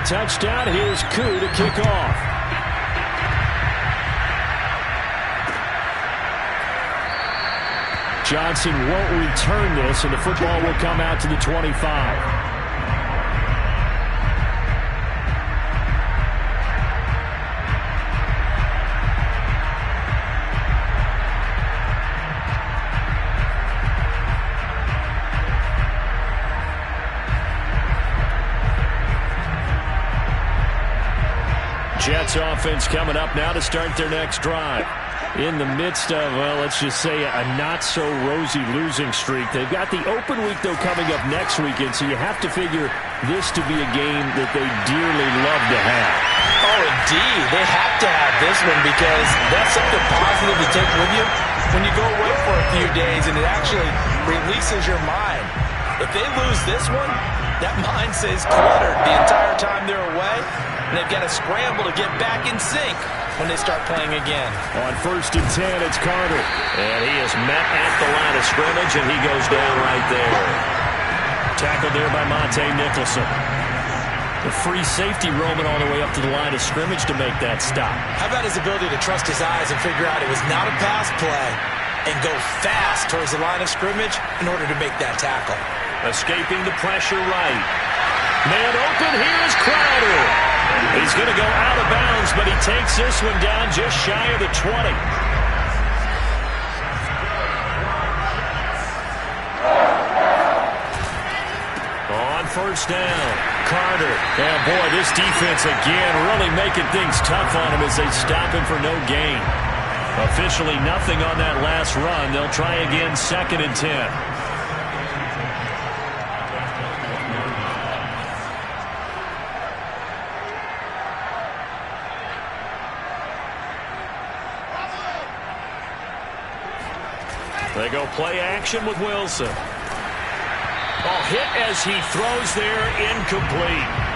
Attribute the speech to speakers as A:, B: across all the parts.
A: touchdown. Here's Koo to kick off. Johnson won't return this, and the football will come out to the 25. Jets offense coming up now to start their next drive. In the midst of, well, let's just say a not-so-rosy losing streak. They've got the open week, though, coming up next weekend, so you have to figure this to be a game that they dearly love to have.
B: Oh, indeed. They have to have this one because that's something positive to take with you when you go away for a few days, and it actually releases your mind. If they lose this one, that mind stays cluttered the entire time they're away, and they've got to scramble to get back in sync when they start playing again.
A: On 1st and 10, it's Carter.
C: And he is met at the line of scrimmage, and he goes down right there.
A: Tackled there by Monte Nicholson. The free safety roaming all the way up to the line of scrimmage to make that stop.
B: How about his ability to trust his eyes and figure out it was not a pass play and go fast towards the line of scrimmage in order to make that tackle.
C: Escaping the pressure right.
A: Man open, here's Crowder. He's going to go out of bounds, but he takes this one down just shy of the 20. On 1st down, Carter. And boy, this defense again really making things tough on him as they stop him for no gain. Officially nothing on that last run. They'll try again 2nd and 10. They go play action with Wilson. Oh, hit as he throws there, incomplete.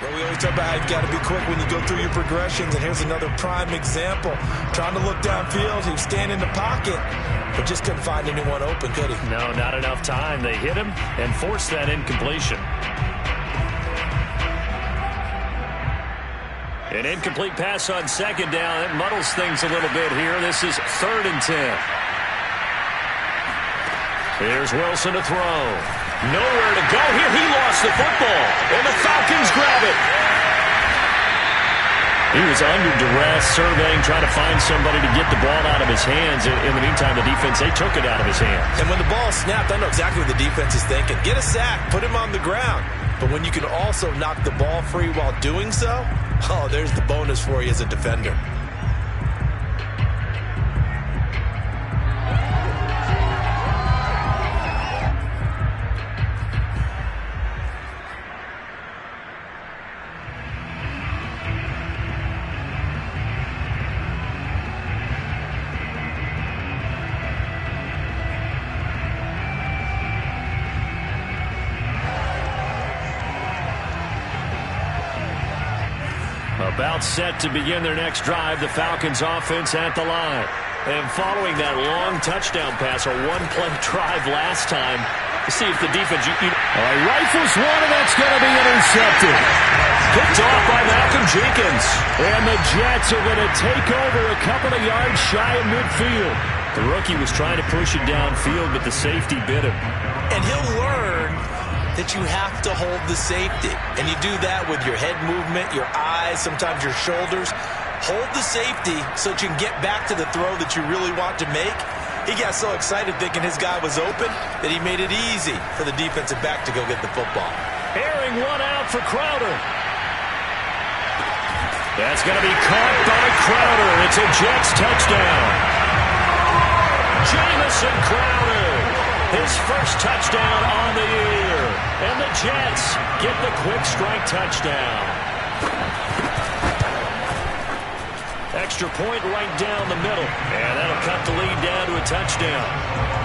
B: Well, we always talk about how you've got to be quick when you go through your progressions, and here's another prime example. Trying to look downfield, he was standing in the pocket, but just couldn't find anyone open, could he?
A: No, not enough time. They hit him and forced that incompletion. An incomplete pass on 2nd down. It muddles things a little bit here. This is 3rd and 10. Here's Wilson to throw. Nowhere to go here. He lost the football, and the Falcons grab it. He was under duress, surveying, trying to find somebody to get the ball out of his hands. In the meantime, the defense, they took it out of his hands.
B: And when the ball snapped, I know exactly what the defense is thinking. Get a sack, put him on the ground. But when you can also knock the ball free while doing so, oh, there's the bonus for you as a defender.
A: About set to begin their next drive, the Falcons offense at the line. And following that long touchdown pass, a one-play drive last time, see if the defense... rifles one, and that's going to be intercepted. Picked off by Malcolm Jenkins. And the Jets are going to take over a couple of yards shy of midfield. The rookie was trying to push it downfield, but the safety bit him.
B: And he'll learn that you have to hold the safety. And you do that with your head movement, your eyes, sometimes your shoulders. Hold the safety so that you can get back to the throw that you really want to make. He got so excited thinking his guy was open that he made it easy for the defensive back to go get the football.
A: Airing one out for Crowder. That's going to be caught by Crowder. It's a Jets touchdown. Jamison Crowder, his first touchdown on the year. And the Jets get the quick strike touchdown. Extra point right down the middle. And that'll cut the lead down to a touchdown.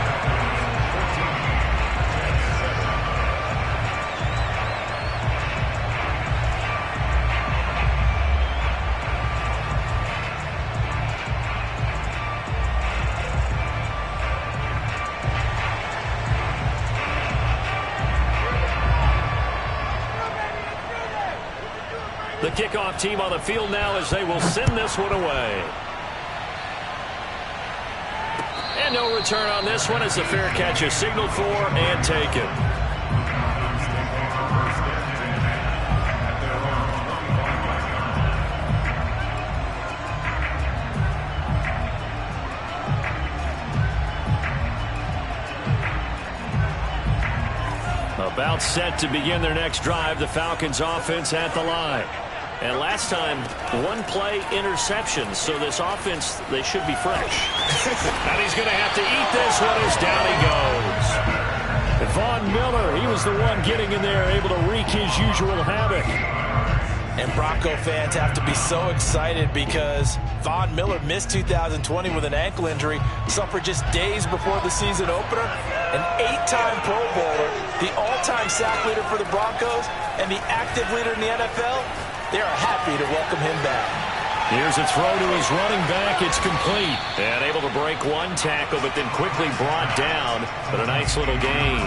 A: The kickoff team on the field now as they will send this one away. And no return on this one as the fair catch is signaled for and taken. About set to begin their next drive, the Falcons offense at the line. And last time, one play interception, so this offense, they should be fresh. And he's going to have to eat this one as down he goes. And Von Miller, he was the one getting in there, able to wreak his usual havoc.
B: And Bronco fans have to be so excited because Von Miller missed 2020 with an ankle injury, suffered just days before the season opener. An 8-time Pro Bowler, the all-time sack leader for the Broncos, and the active leader in the NFL. They are happy to welcome him back.
A: Here's a throw to his running back. It's complete. And able to break one tackle, but then quickly brought down. But a nice little gain.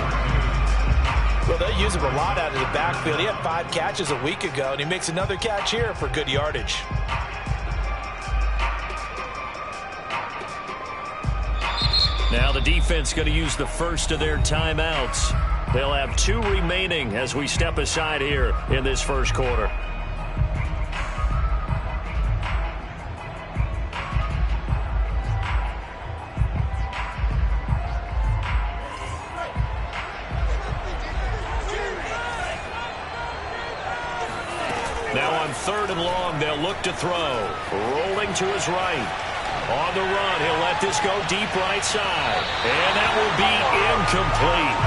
B: Well, they use him a lot out of the backfield. He had 5 catches a week ago, and he makes another catch here for good yardage.
A: Now the defense going to use the first of their timeouts. They'll have 2 remaining as we step aside here in this first quarter. Now on 3rd and long, they'll look to throw. Rolling to his right. On the run, he'll let this go deep right side. And that will be incomplete.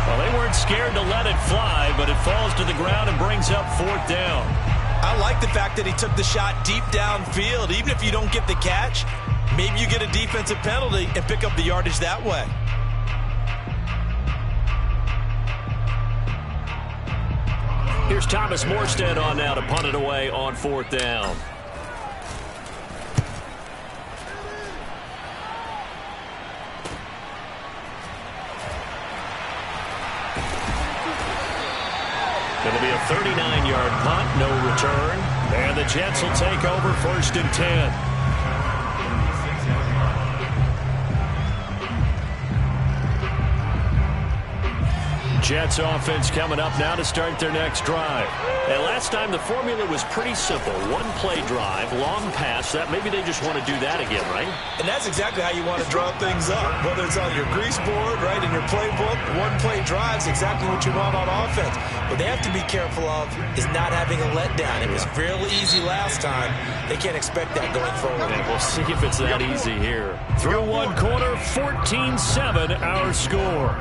A: Well, they weren't scared to let it fly, but it falls to the ground and brings up 4th down.
B: I like the fact that he took the shot deep downfield. Even if you don't get the catch, maybe you get a defensive penalty and pick up the yardage that way.
A: Here's Thomas Morstead on now to punt it away on 4th down. It'll be a 39-yard punt, no return. And the Jets will take over 1st and 10. Jets offense coming up now to start their next drive. And last time the formula was pretty simple. 1-play drive, long pass. That maybe they just want to do that again, right?
B: And that's exactly how you want to draw things up. Whether it's on your grease board, right, in your playbook, 1-play drives exactly what you want on offense. What they have to be careful of is not having a letdown. It was fairly easy last time. They can't expect that going forward.
A: And we'll see if it's that easy here. Through one quarter, 14-7 our score.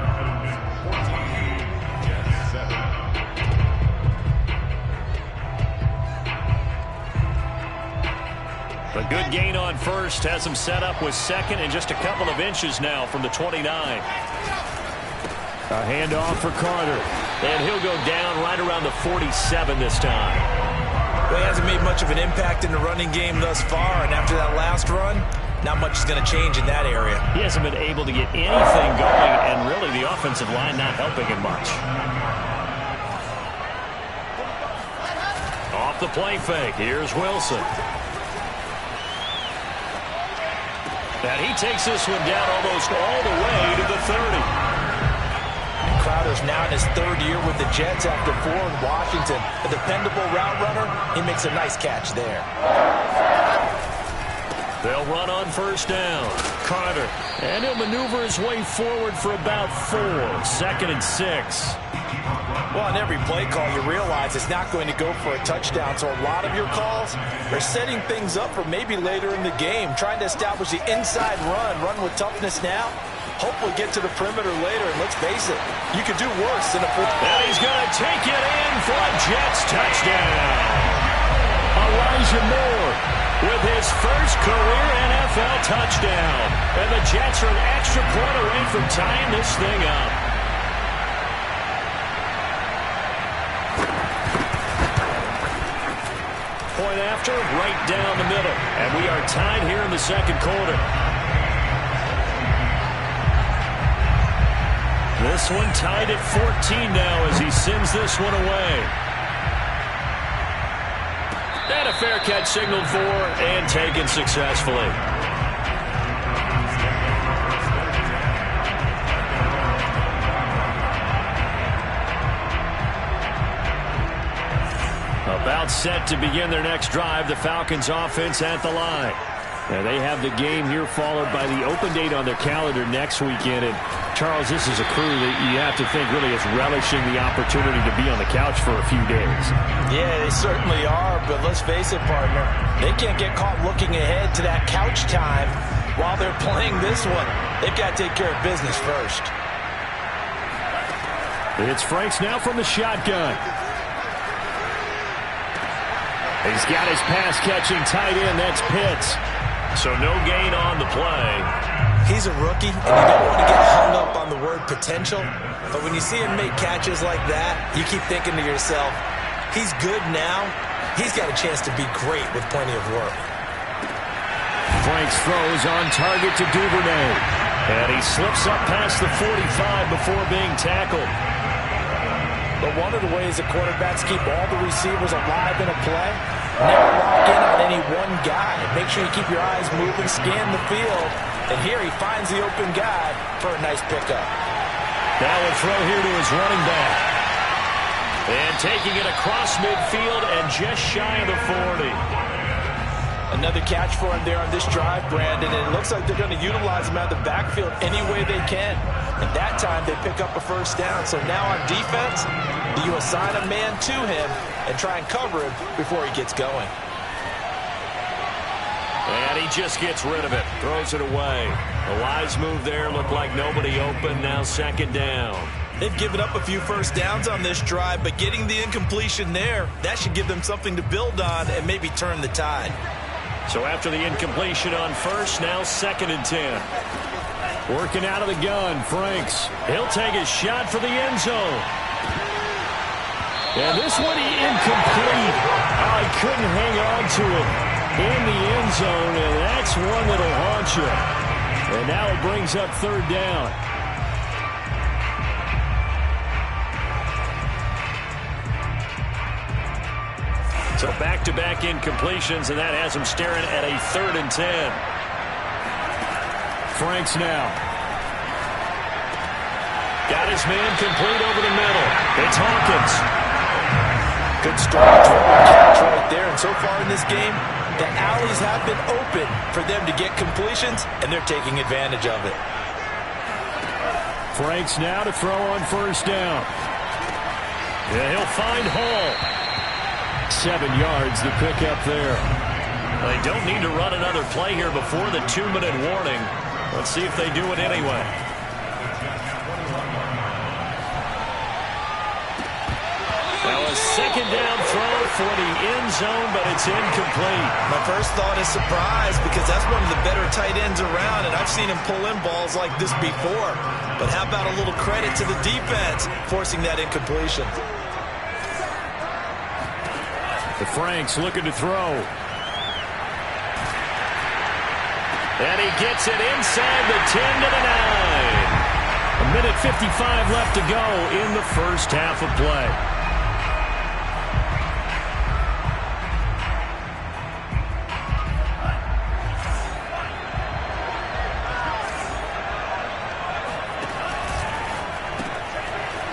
A: A good gain on first has him set up with 2nd and just a couple of inches now from the 29. A handoff for Carter. And he'll go down right around the 47 this time.
B: Well, he hasn't made much of an impact in the running game thus far, and after that last run, not much is going to change in that area.
A: He hasn't been able to get anything going, and really the offensive line not helping him much. Off the play fake, here's Wilson. And he takes this one down almost all the way to the 30.
B: And Crowder's now in his 3rd year with the Jets after 4 in Washington. A dependable route runner. He makes a nice catch there.
A: They'll run on first down. Carter. And he'll maneuver his way forward for about 4. 2nd and 6.
B: Well, on every play call, you realize it's not going to go for a touchdown. So a lot of your calls are setting things up for maybe later in the game, trying to establish the inside run with toughness now. Hopefully get to the perimeter later. And let's face it, you could do worse than a fourth.
A: And he's going to take it in for a Jets touchdown. Elijah Moore with his first career NFL touchdown. And the Jets are an extra point away from tying this thing up. Point after, right down the middle. And we are tied here in the second quarter. This one tied at 14 now as he sends this one away. And a fair catch signaled for and taken successfully. About set to begin their next drive, the Falcons offense at the line. Now they have the game here followed by the open date on their calendar next weekend. And Charles, this is a crew that you have to think really is relishing the opportunity to be on the couch for a few days.
B: Yeah, they certainly are, but let's face it, partner. They can't get caught looking ahead to that couch time while they're playing this one. They've got to take care of business first.
A: It's Franks now from the shotgun. He's got his pass-catching tight end. That's Pitts. So no gain on the play.
B: He's a rookie, and you don't want to get hung up on the word potential. But when you see him make catches like that, you keep thinking to yourself, he's good now. He's got a chance to be great with plenty of work.
A: Franks throws on target to Duvernay. And he slips up past the 45 before being tackled.
B: But one of the ways that quarterbacks keep all the receivers alive in a play, never lock in on any one guy. Make sure you keep your eyes moving, scan the field. And here he finds the open guy for a nice pickup.
A: Now a throw here to his running back. And taking it across midfield and just shy of the 40.
B: Another catch for him there on this drive, Brandon. And it looks like they're going to utilize him out of the backfield any way they can. And that time they pick up a first down. So now on defense, you assign a man to him and try and cover him before he gets going.
A: And he just gets rid of it. Throws it away. A wise move there. Looked like nobody open. Now second down.
B: They've given up a few first downs on this drive, but getting the incompletion there, that should give them something to build on and maybe turn the tide.
A: So after the incompletion on first, now 2nd and 10. Working out of the gun, Franks. He'll take a shot for the end zone. And this one incomplete. Oh, he couldn't hang on to it in the end zone, and that's one that'll haunt you. And now it brings up 3rd down. So back-to-back incompletions, and that has him staring at a 3rd and 10. Franks now. Got his man complete over the middle. It's Hawkins.
B: Good start, catch right there. And so far in this game, the alleys have been open for them to get completions, and they're taking advantage of it.
A: Franks now to throw on first down. Yeah, he'll find Hall. 7 yards to pick up there. They don't need to run another play here before the 2-minute warning. Let's see if they do it anyway. Now a second down throw for the end zone, but it's incomplete.
B: My first thought is surprise because that's one of the better tight ends around, and I've seen him pull in balls like this before. But how about a little credit to the defense forcing that incompletion?
A: The Franks looking to throw. And he gets it inside the 10 to the 9. 1:55 left to go in the first half of play.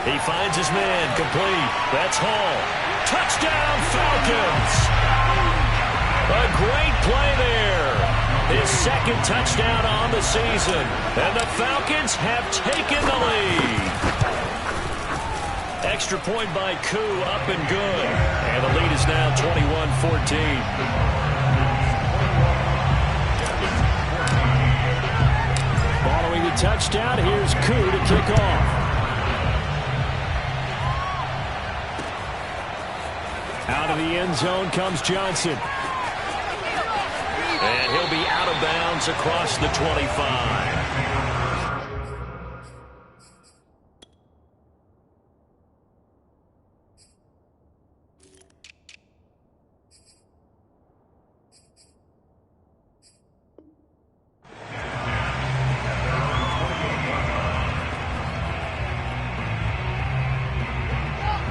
A: He finds his man complete. That's Hall. Touchdown, Falcons! A great play there. second touchdown on the season. And the Falcons have taken the lead. Extra point by Koo, up and good. And the lead is now 21-14. Following the touchdown, here's Koo to kick off. Out of the end zone comes Johnson. And he'll be out of bounds across the 25.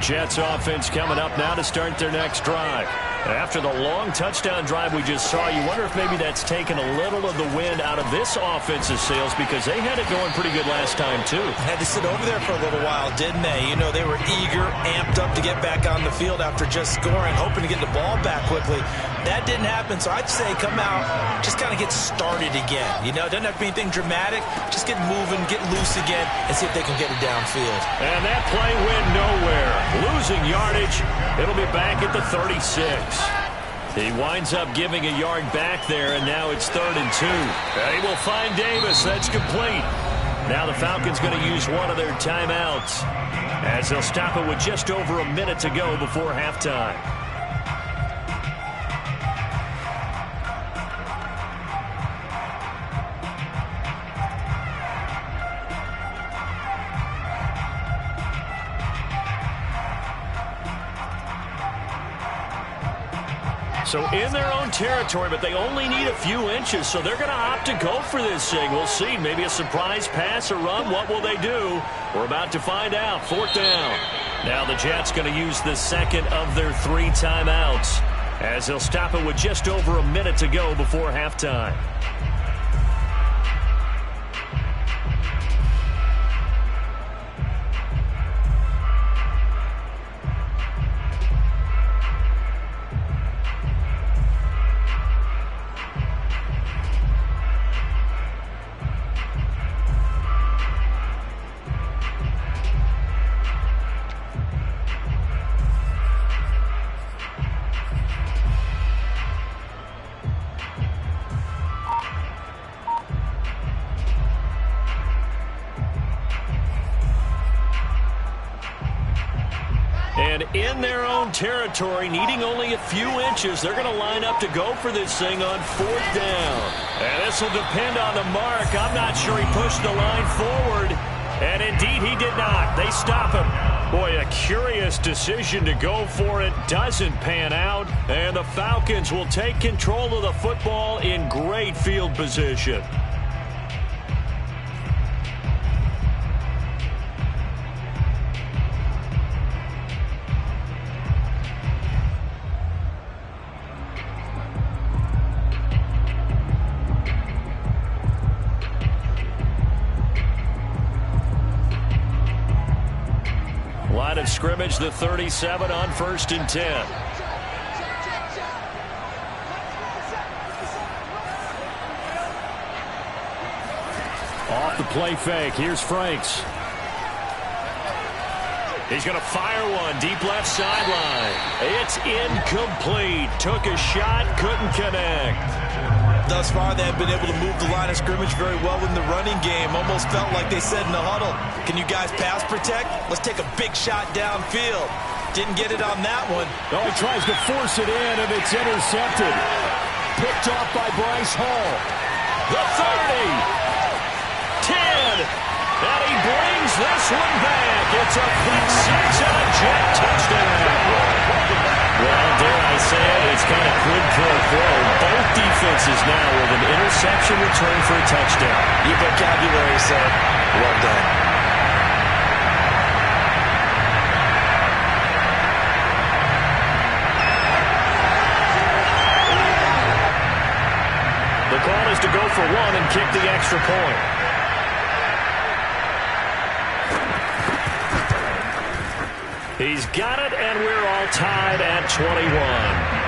A: Jets offense coming up now to start their next drive. After the long touchdown drive we just saw, you wonder if maybe that's taken a little of the wind out of this offense's sails, because they had it going pretty good last time, too.
B: Had to sit over there for a little while, didn't they? You know, they were eager, amped up to get back on the field after just scoring, hoping to get the ball back quickly. That didn't happen, so I'd say come out, just kind of get started again. You know, it doesn't have to be anything dramatic. Just get moving, get loose again, and see if they can get it downfield.
A: And that play went nowhere. Losing yardage. It'll be back at the 36. He winds up giving a yard back there, and now it's 3rd and 2. And he will find Davis. That's complete. Now the Falcons going to use one of their timeouts, as they'll stop it with just over a minute to go before halftime. So in their own territory, but they only need a few inches, so they're going to opt to go for this thing. We'll see. Maybe a surprise pass or run. What will they do? We're about to find out. 4th down. Now the Jets going to use the second of their 3 timeouts, as they'll stop it with just over a minute to go before halftime. And in their own territory, needing only a few inches, they're going to line up to go for this thing on 4th down. And this will depend on the mark. I'm not sure he pushed the line forward. And indeed, he did not. They stop him. Boy, a curious decision to go for it. Doesn't pan out. And the Falcons will take control of the football in great field position. Line of scrimmage, the 37 on 1st and 10. Off the play fake. Here's Franks. He's going to fire one deep left sideline. It's incomplete. Took a shot, couldn't connect.
B: Thus far, they have been able to move the line of scrimmage very well in the running game. Almost felt like they said in the huddle, can you guys pass protect? Let's take a big shot downfield. Didn't get it on that one.
A: Oh, he tries to force it in, and it's intercepted. Picked off by Bryce Hall. The 30. 10. And he brings this one back. It's a pick six and a Jet touchdown. Well, dare I say it, it's kind of quid pro quo. Both defenses now with an interception return for a touchdown.
B: Your vocabulary, sir. Well done.
A: The call is to go for one and kick the extra point. He's got it, and we're all tied at 21.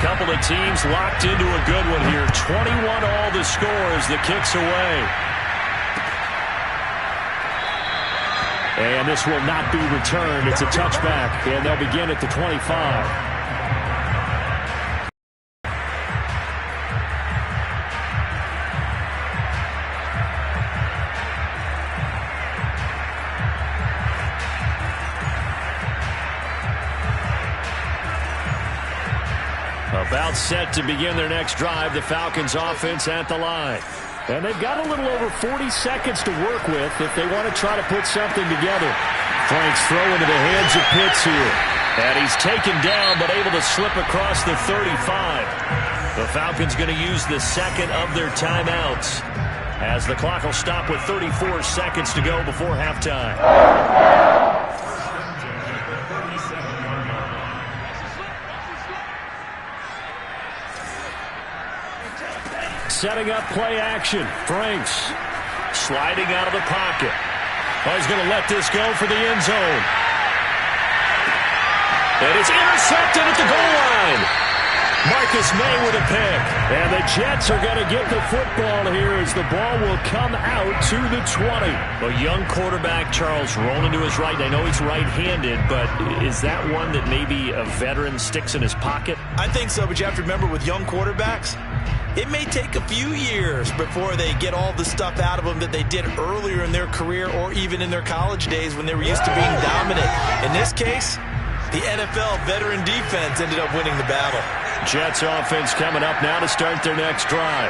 A: couple of teams locked into a good one here. 21 all the score as the kick's away. And this will not be returned. It's a touchback, and they'll begin at the 25. About set to begin their next drive, the Falcons offense at the line. And they've got a little over 40 seconds to work with if they want to try to put something together. Frank's throw into the hands of Pitts here. And he's taken down but able to slip across the 35. The Falcons going to use the second of their timeouts as the clock will stop with 34 seconds to go before halftime. Setting up play action. Franks sliding out of the pocket. Oh, he's going to let this go for the end zone. And it's intercepted at the goal line. Marcus May with a pick. And the Jets are going to get the football here as the ball will come out to the 20. A young quarterback, Charles, rolling to his right. I know he's right-handed, but is that one that maybe a veteran sticks in his pocket?
B: I think so, but you have to remember with young quarterbacks, it may take a few years before they get all the stuff out of them that they did earlier in their career or even in their college days when they were used to being dominant. In this case, the NFL veteran defense ended up winning the battle.
A: Jets offense coming up now to start their next drive.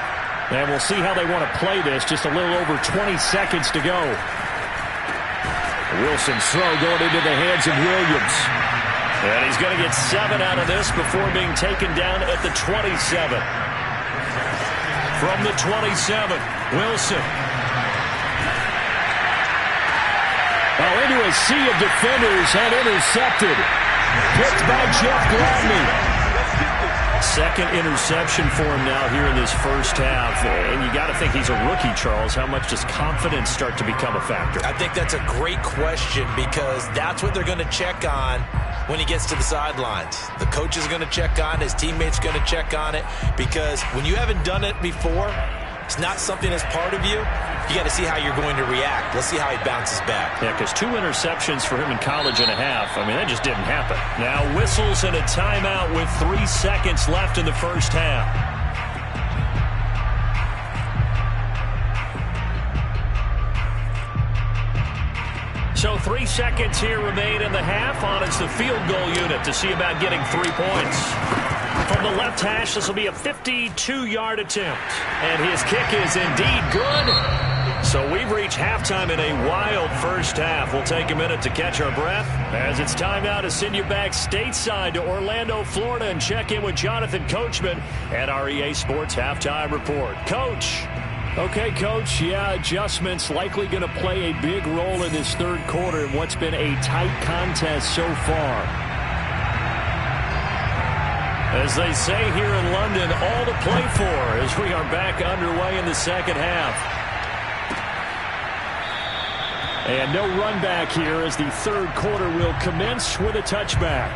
A: And we'll see how they want to play this. Just a little over 20 seconds to go. Wilson's throw going into the hands of Williams. And he's going to get 7 out of this before being taken down at the 27. From the 27, Wilson. Oh, into a sea of defenders and intercepted. Picked by Jeff Gladney. Second interception for him now here in this first half. And you got to think he's a rookie, Charles. How much does confidence start to become a factor?
B: I think that's a great question because that's what they're going to check on when he gets to the sidelines. The coach is going to check on it. His teammates going to check on it because when you haven't done it before, it's not something that's part of you. You got to see how you're going to react. Let's see how he bounces back.
A: Yeah, because 2 interceptions for him in college and a half. I mean, that just didn't happen. Now whistles and a timeout with 3 seconds left in the first half. So 3 seconds here remain in the half on it's the field goal unit to see about getting 3 points. From the left hash, this will be a 52-yard attempt. And his kick is indeed good. So we've reached halftime in a wild first half. We'll take a minute to catch our breath as it's time now to send you back stateside to Orlando, Florida, and check in with Jonathan Coachman at our EA Sports Halftime Report. Coach. Okay, Coach, yeah, adjustments likely going to play a big role in this third quarter in what's been a tight contest so far. As they say here in London, all to play for as we are back underway in the second half. And no run back here as the third quarter will commence with a touchback.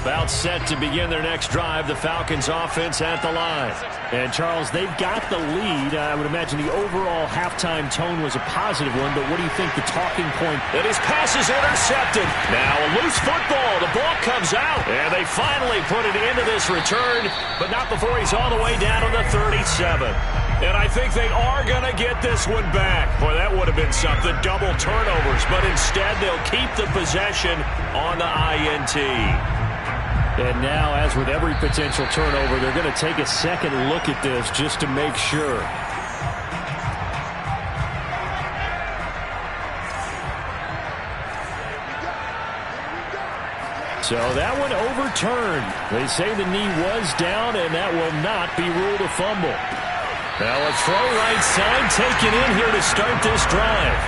A: About set to begin their next drive, the Falcons offense at the line. And, Charles, they've got the lead. I would imagine the overall halftime tone was a positive one, but what do you think the talking point? And his pass is intercepted. Now a loose football. The ball comes out. And they finally put it into this return, but not before he's all the way down to the 37. And I think they are going to get this one back. Boy, that would have been something. Double turnovers, but instead they'll keep the possession on the INT. And now, as with every potential turnover, they're going to take a second look at this just to make sure. So that one overturned. They say the knee was down, and that will not be ruled a fumble. Now a throw right side taken in here to start this drive.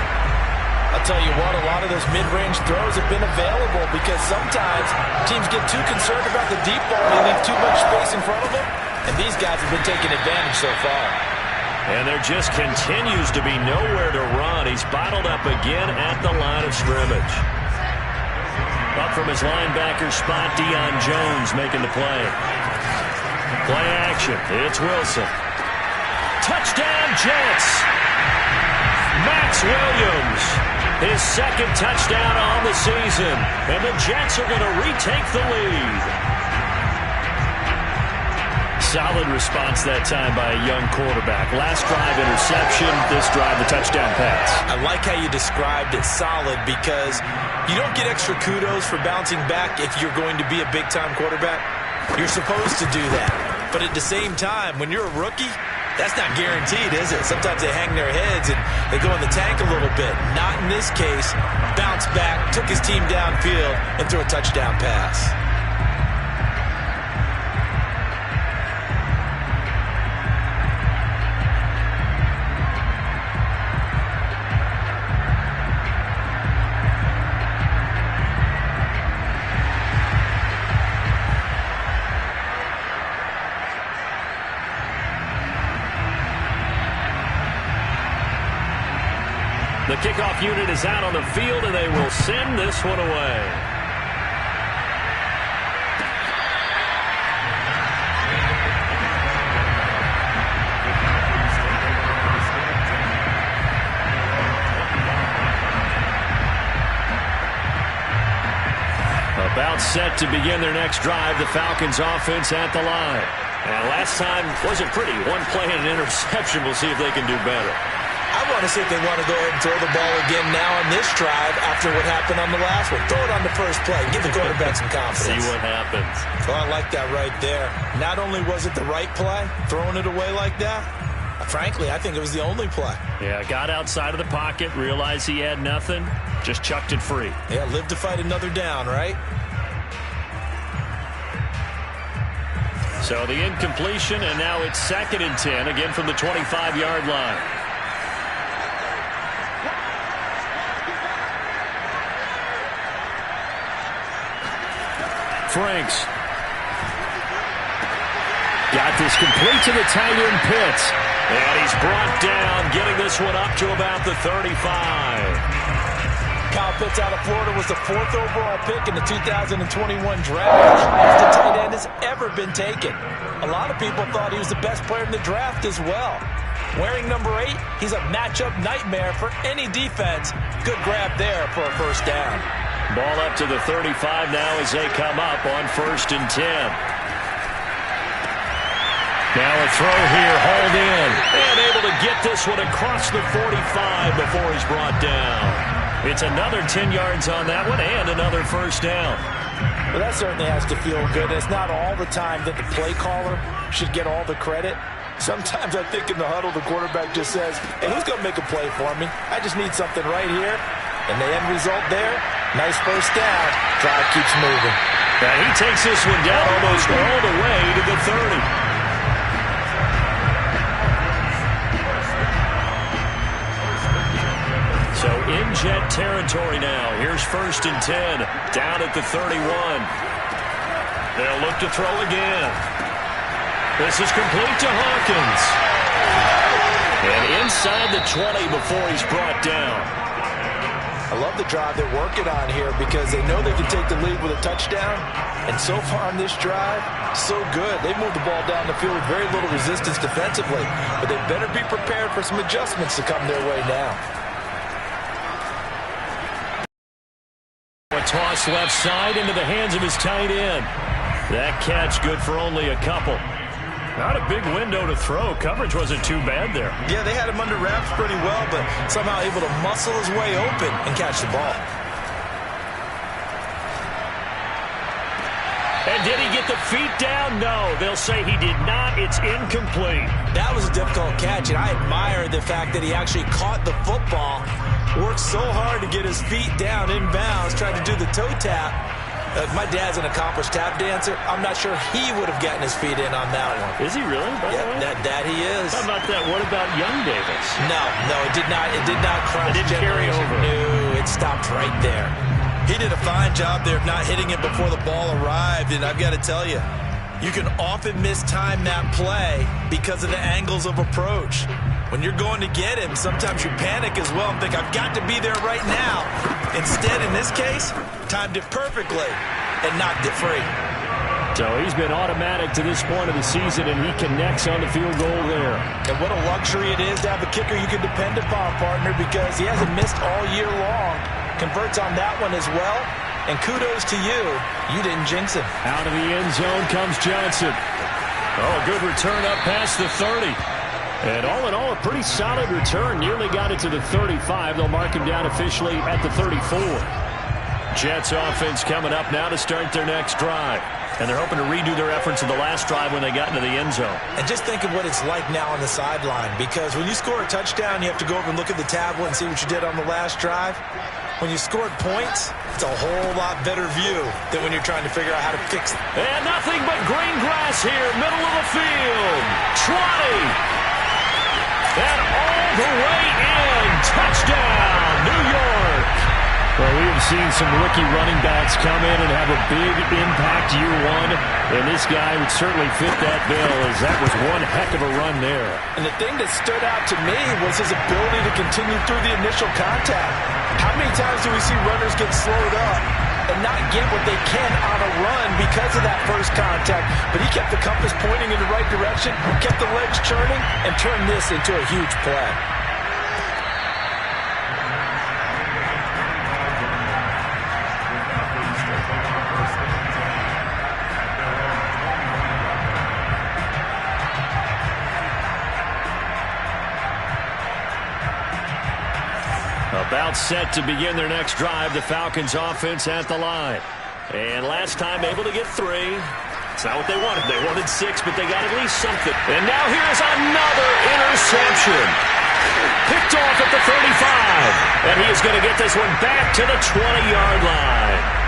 B: I'll tell you what, a lot of those mid-range throws have been available because sometimes teams get too concerned about the deep ball and they leave too much space in front of them, and these guys have been taking advantage so far.
A: And there just continues to be nowhere to run. He's bottled up again at the line of scrimmage. Up from his linebacker spot, Deion Jones making the play. Play action. It's Wilson. Touchdown, Jets. Max Williams, his second touchdown on the season. And the Jets are going to retake the lead. Solid response that time by a young quarterback. Last drive, interception. This drive, the touchdown pass.
B: I like how you described it, solid, because you don't get extra kudos for bouncing back if you're going to be a big-time quarterback. You're supposed to do that. But at the same time, when you're a rookie, that's not guaranteed, is it? Sometimes they hang their heads and they go in the tank a little bit. Not in this case. Bounced back, took his team downfield, and threw a touchdown pass.
A: The kickoff unit is out on the field, and they will send this one away. About set to begin their next drive, the Falcons offense at the line. And last time wasn't pretty. One play and an interception. We'll see if they can do better.
B: I want to see if they want to go ahead and throw the ball again now on this drive after what happened on the last one. Throw it on the first play. Give the quarterback some confidence.
A: See what happens.
B: Oh, I like that right there. Not only was it the right play, throwing it away like that, frankly, I think it was the only play.
A: Yeah, got outside of the pocket, realized he had nothing, just chucked it free.
B: Yeah, live to fight another down, right?
A: So the incompletion, and now it's 2nd and 10, again from the 25-yard line. Franks. Got this complete to the tight end Pitts. And he's brought down, getting this one up to about the 35.
B: Kyle Pitts out of Florida was the 4th overall pick in the 2021 draft. The tight end has ever been taken. A lot of people thought he was the best player in the draft as well. Wearing number 8, he's a matchup nightmare for any defense. Good grab there for a first down.
A: Ball up to the 35 now as they come up on 1st and 10. Now a throw here, hauled in. And able to get this one across the 45 before he's brought down. It's another 10 yards on that one and another first down.
B: Well, that certainly has to feel good. It's not all the time that the play caller should get all the credit. Sometimes I think in the huddle the quarterback just says, hey, who's going to make a play for me? I just need something right here. And the end result there, nice first down. Drive keeps moving.
A: And he takes this one down almost all the way to the 30. So in Jet territory now. Here's 1st and 10. Down at the 31. They'll look to throw again. This is complete to Hawkins. And inside the 20 before he's brought down.
B: I love the drive they're working on here because they know they can take the lead with a touchdown. And so far on this drive, so good. They moved the ball down the field with very little resistance defensively. But they better be prepared for some adjustments to come their way now.
A: A toss left side into the hands of his tight end. That catch good for only a couple. Not a big window to throw. Coverage wasn't too bad there.
B: Yeah, they had him under wraps pretty well, but somehow able to muscle his way open and catch the ball.
A: And did he get the feet down? No. They'll say he did not. It's incomplete.
B: That was a difficult catch, and I admire the fact that he actually caught the football, worked so hard to get his feet down inbounds, tried to do the toe tap. My dad's an accomplished tap dancer. I'm not sure he would have gotten his feet in on that one.
A: Is he really?
B: Yeah, that he is.
A: How about that? What about young Davis?
B: No, it did not. It did not cross.
A: It didn't carry over.
B: No, it stopped right there. He did a fine job there of not hitting it before the ball arrived, and I've got to tell you, You can often mistime that play because of the angles of approach. When you're going to get him, sometimes you panic as well and think, I've got to be there right now. Instead, in this case, timed it perfectly and knocked it free.
A: So he's been automatic to this point of the season, and he connects on the field goal there.
B: And what a luxury it is to have a kicker you can depend upon, partner, because he hasn't missed all year long. Converts on that one as well. And kudos to you. You didn't jinx him.
A: Out of the end zone comes Johnson. Oh, a good return up past the 30. And all in all, a pretty solid return. Nearly got it to the 35. They'll mark him down officially at the 34. Jets offense coming up now to start their next drive. And they're hoping to redo their efforts in the last drive when they got into the end zone.
B: And just think of what it's like now on the sideline. Because when you score a touchdown, you have to go over and look at the tablet and see what you did on the last drive. When you scored points, it's a whole lot better view than when you're trying to figure out how to fix it.
A: And nothing but green grass here, middle of the field. Trotty. And all the way in. Touchdown, New York. Well, we have seen some rookie running backs come in and have a big impact year one. And this guy would certainly fit that bill, as that was one heck of a run there.
B: And the thing that stood out to me was his ability to continue through the initial contact. How many times do we see runners get slowed up and not get what they can on a run because of that first contact? But he kept the compass pointing in the right direction, kept the legs churning, and turned this into a huge play.
A: About set to begin their next drive, the Falcons offense at the line. And last time able to get 3. It's not what they wanted. They wanted 6, but they got at least something. And now here's another interception. Picked off at the 35. And he is going to get this one back to the 20-yard line.